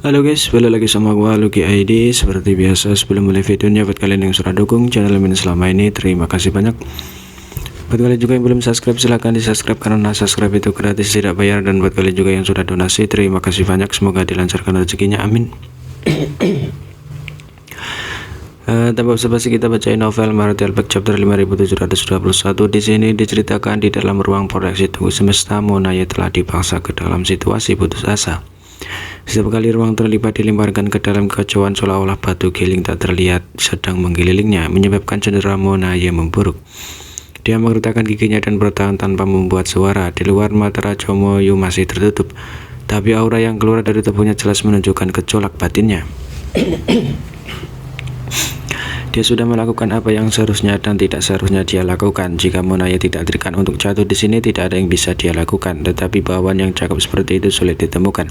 Halo guys, balik lagi sama gua Lucky ID. Seperti biasa sebelum mulai videonya, buat kalian yang sudah dukung channel ini selama ini, terima kasih banyak. Buat kalian juga yang belum subscribe, silahkan di subscribe karena subscribe itu gratis, tidak bayar. Dan buat kalian juga yang sudah donasi, terima kasih banyak, semoga dilancarkan rezekinya, amin. Tanpa basa-basi kita bacain novel Marital Back chapter 5721. Di sini diceritakan di dalam ruang proyeksi tunggu semesta, Monaya telah dipaksa ke dalam situasi putus asa. Setiap kali ruang terlibat dilemparkan ke dalam kekacauan, seolah-olah batu giling tak terlihat sedang menggelilingnya, menyebabkan cendera Monaya memburuk. Dia menggertakkan giginya dan bertahan tanpa membuat suara. Di luar, mata Raja Moyu masih tertutup, tapi aura yang keluar dari tubuhnya jelas menunjukkan gejolak batinnya. Dia sudah melakukan apa yang seharusnya dan tidak seharusnya dia lakukan. Jika Monaya tidak terikat untuk jatuh di sini, tidak ada yang bisa dia lakukan. Tetapi bawaan yang cakep seperti itu sulit ditemukan,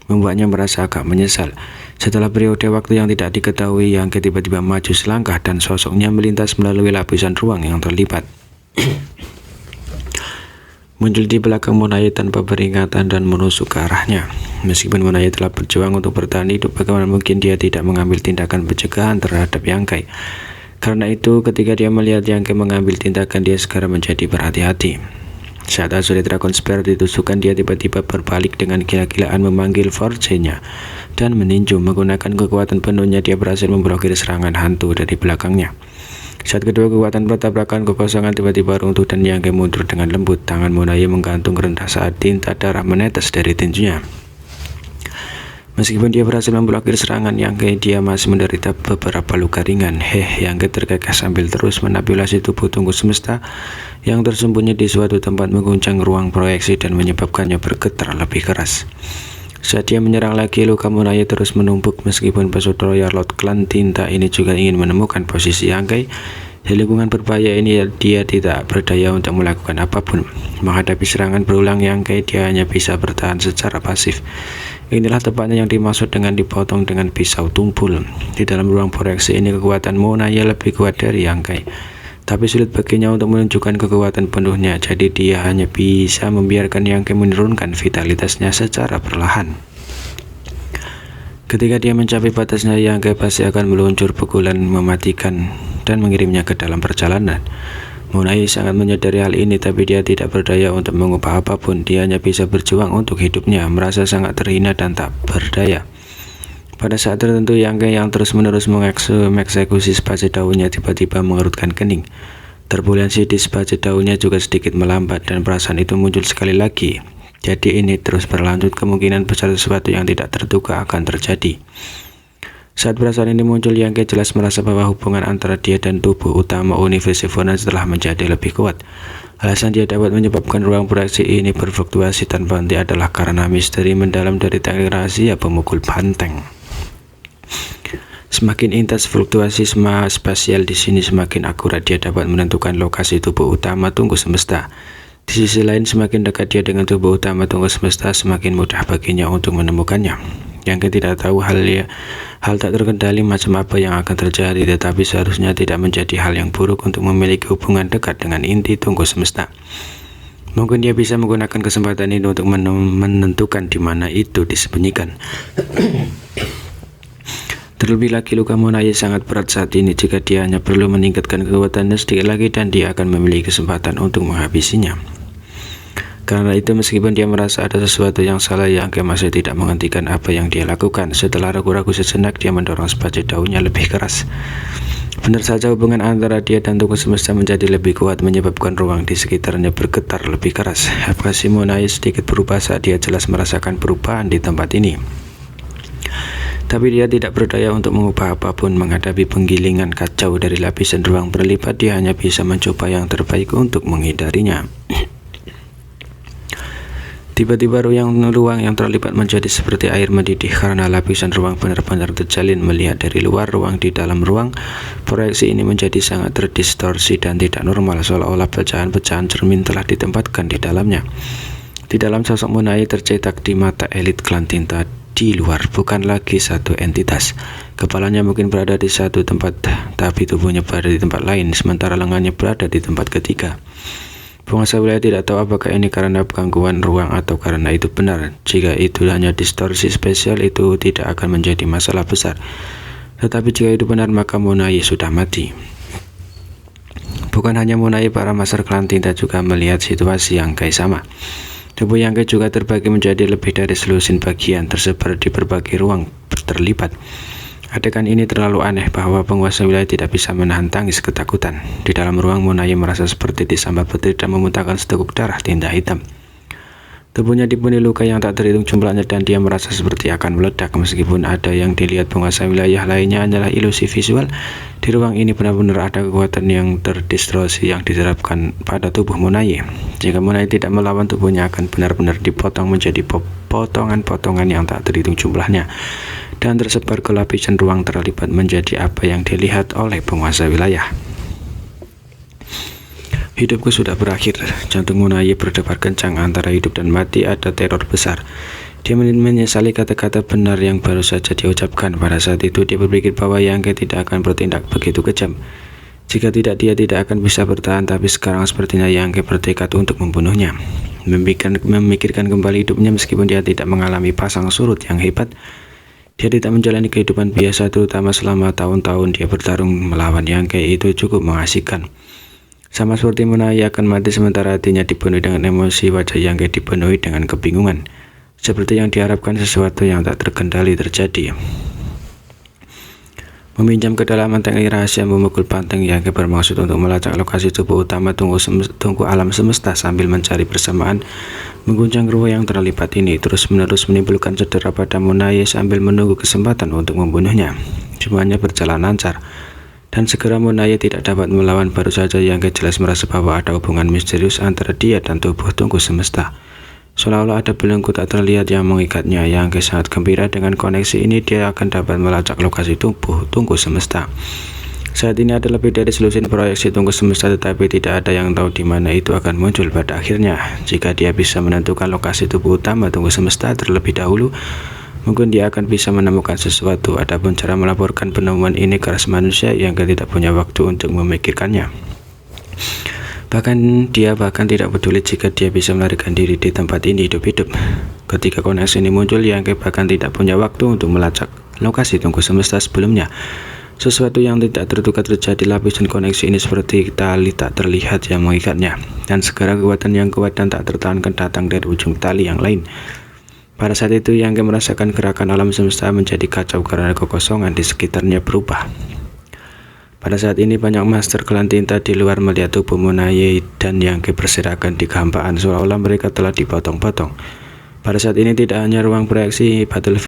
membuatnya merasa agak menyesal. Setelah periode waktu yang tidak diketahui, Yang tiba-tiba maju selangkah dan sosoknya melintas melalui lapisan ruang yang terlibat. Muncul di belakang Monaya tanpa peringatan dan menusuk ke arahnya. Meskipun Monaya telah berjuang untuk bertahan hidup, bagaimana mungkin dia tidak mengambil tindakan pencegahan terhadap Yangkai? Karena itu, ketika dia melihat Yangkai mengambil tindakan, dia segera menjadi berhati-hati. Saat Azure Dragon Spear ditusukkan, dia tiba-tiba berbalik dengan gila-gilaan memanggil Force-nya dan meninju. Menggunakan kekuatan penuhnya, dia berhasil memblokir serangan hantu dari belakangnya. Saat kedua kekuatan bertabrakan, kekosongan tiba-tiba runtuh dan Yangkai mundur dengan lembut. Tangan Monaya menggantung rendah saat tinta darah menetes dari tinjunya. Meskipun dia berhasil memblokir serangan Yangkai, dia masih menderita beberapa luka ringan. Yangkai terkekeh sambil terus manipulasi tubuh tunggu semesta yang tersembunyi di suatu tempat, mengguncang ruang proyeksi dan menyebabkannya bergetar lebih keras. Saat dia menyerang lagi, luka Monaya terus menumpuk. Meskipun pesutra Lord Klan Tinta ini juga ingin menemukan posisi Yangkai di lingkungan berbahaya ini, dia tidak berdaya untuk melakukan apapun. Menghadapi serangan berulang Yangkai, dia hanya bisa bertahan secara pasif. Inilah tepatnya yang dimaksud dengan dipotong dengan pisau tumpul. Di dalam ruang proyeksi ini, kekuatan Monaya lebih kuat dari Yangkai, tapi sulit baginya untuk menunjukkan kekuatan penuhnya. Jadi dia hanya bisa membiarkan Yangkai menurunkan vitalitasnya secara perlahan. Ketika dia mencapai batasnya, Yangkai pasti akan meluncur pukulan mematikan dan mengirimnya ke dalam perjalanan. Monaya sangat menyadari hal ini, tapi dia tidak berdaya untuk mengubah apapun. Dia hanya bisa berjuang untuk hidupnya, merasa sangat terhina dan tak berdaya. Pada saat tertentu, Yangkai yang terus-menerus mengeksekusi sepace daunnya tiba-tiba mengerutkan kening. Turbulensi di sepace daunnya juga sedikit melambat, dan perasaan itu muncul sekali lagi. Jadi ini terus berlanjut, kemungkinan besar sesuatu yang tidak terduga akan terjadi. Saat perasaan ini muncul, Yangkai jelas merasa bahwa hubungan antara dia dan tubuh utama Universe Sivona telah menjadi lebih kuat. Alasan dia dapat menyebabkan ruang proyeksi ini berfluktuasi tanpa henti adalah karena misteri mendalam dari teknik rahasia pemukul banteng. Semakin intens fluktuasi spasial di sini, semakin akurat dia dapat menentukan lokasi tubuh utama tunggu semesta. Di sisi lain, semakin dekat dia dengan tubuh utama tunggu semesta, semakin mudah baginya untuk menemukannya. Yangkai tidak tahu hal tak terkendali macam apa yang akan terjadi, tetapi seharusnya tidak menjadi hal yang buruk untuk memiliki hubungan dekat dengan inti tunggu semesta. Mungkin dia bisa menggunakan kesempatan ini untuk menentukan di mana itu disembunyikan. Terlebih lagi, luka Monaya sangat berat saat ini. Jika dia hanya perlu meningkatkan kekuatannya sedikit lagi, dan dia akan memiliki kesempatan untuk menghabisinya. Karena itu, meskipun dia merasa ada sesuatu yang salah, Yangkai masih tidak menghentikan apa yang dia lakukan. Setelah ragu-ragu sejenak, dia mendorong sepace daunnya lebih keras. Benar saja, hubungan antara dia dan tunggu semesta menjadi lebih kuat, menyebabkan ruang di sekitarnya bergetar lebih keras. Ekspresi Monaya sedikit berubah saat dia jelas merasakan perubahan di tempat ini. Tapi dia tidak berdaya untuk mengubah apapun. Menghadapi penggilingan kacau dari lapisan ruang berlipat, dia hanya bisa mencoba yang terbaik untuk menghindarinya. Tiba-tiba ruang yang terlibat menjadi seperti air mendidih karena lapisan ruang benar-benar terjalin. Melihat dari luar, ruang di dalam ruang proyeksi ini menjadi sangat terdistorsi dan tidak normal, seolah-olah pecahan-pecahan cermin telah ditempatkan di dalamnya. Di dalam, sosok Monaya tercetak di mata elit Klan Tinta di luar, bukan lagi satu entitas. Kepalanya mungkin berada di satu tempat, tapi tubuhnya berada di tempat lain, sementara lengannya berada di tempat ketiga. Penguasa wilayah tidak tahu apakah ini karena gangguan ruang atau karena itu benar. Jika itu hanya distorsi spesial, itu tidak akan menjadi masalah besar. Tetapi jika itu benar, maka Monai sudah mati. Bukan hanya Monai, para master klan tinta juga melihat situasi yang kayak sama. Tubuh Yang Ke juga terbagi menjadi lebih dari selusin bagian, tersebar di berbagai ruang terlibat. Adegan ini terlalu aneh bahwa penguasa wilayah tidak bisa menahan tangis ketakutan. Di dalam ruang, Monai merasa seperti disambar petir dan memuntahkan seteguk darah tinta hitam. Tubuhnya dipenuhi luka yang tak terhitung jumlahnya dan dia merasa seperti akan meledak. Meskipun ada yang dilihat penguasa wilayah lainnya hanyalah ilusi visual, di ruang ini benar-benar ada kekuatan yang terdistorsi yang diterapkan pada tubuh Monai. Jika Monai tidak melawan, tubuhnya akan benar-benar dipotong menjadi potongan-potongan yang tak terhitung jumlahnya dan tersebar ke lapisan ruang terlibat menjadi apa yang dilihat oleh penguasa wilayah. Hidupku sudah berakhir. Jantung Monai berdebar kencang. Antara hidup dan mati ada teror besar. Dia menyesali kata-kata benar yang baru saja diucapkan. Pada saat itu dia berpikir bahwa Yang Ke tidak akan bertindak begitu kejam. Jika tidak, dia tidak akan bisa bertahan. Tapi sekarang sepertinya Yang Ke bertekad untuk membunuhnya. Memikirkan kembali hidupnya meskipun dia tidak mengalami pasang surut yang hebat. Dia tidak menjalani kehidupan biasa, terutama selama tahun-tahun dia bertarung melawan Yang Ke. Itu cukup mengasihkan. Sama seperti Monai akan mati sementara hatinya dipenuhi dengan emosi, wajah Yang Ke dipenuhi dengan kebingungan. Seperti yang diharapkan, sesuatu yang tak terkendali terjadi. Meminjam kedalaman teknik rahasia memukul banteng, Yang Ke bermaksud untuk melacak lokasi tubuh utama tungku alam semesta sambil mencari persamaan. Mengguncang ruang yang terlibat ini terus-menerus menimbulkan cedera pada Monai sambil menunggu kesempatan untuk membunuhnya. Semuanya berjalan lancar, dan segera Monai tidak dapat melawan. Baru saja Yang Ke jelas merasa bahwa ada hubungan misterius antara dia dan tubuh tungku semesta. Seolah-olah ada belenggu tak terlihat yang mengikatnya. Yang Ke sangat gembira dengan koneksi ini, dia akan dapat melacak lokasi tubuh tungku semesta. Saat ini ada lebih dari selusin proyeksi tungku semesta, tetapi tidak ada yang tahu di mana itu akan muncul pada akhirnya. Jika dia bisa menentukan lokasi tubuh utama tungku semesta terlebih dahulu, mungkin dia akan bisa menemukan sesuatu. Adapun cara melaporkan penemuan ini ke ras manusia, Yang Ke tidak punya waktu untuk memikirkannya. Dia bahkan tidak peduli jika dia bisa melarikan diri di tempat ini hidup-hidup. Ketika koneksi ini muncul, Yang Ke bahkan tidak punya waktu untuk melacak lokasi tungku semesta sebelumnya. Sesuatu yang tidak terduga terjadi. Lapisan koneksi ini seperti tali tak terlihat yang mengikatnya, dan segera kekuatan yang kuat dan tak tertahankan datang dari ujung tali yang lain. Pada saat itu Yang Ke merasakan gerakan alam semesta menjadi kacau karena kekosongan di sekitarnya berubah. Pada saat ini banyak master klan tinta di luar melihat tubuh Monai dan Yang Ke berserakan di kehampaan, seolah-olah mereka telah dipotong-potong. Pada saat ini tidak hanya ruang proyeksi battlefield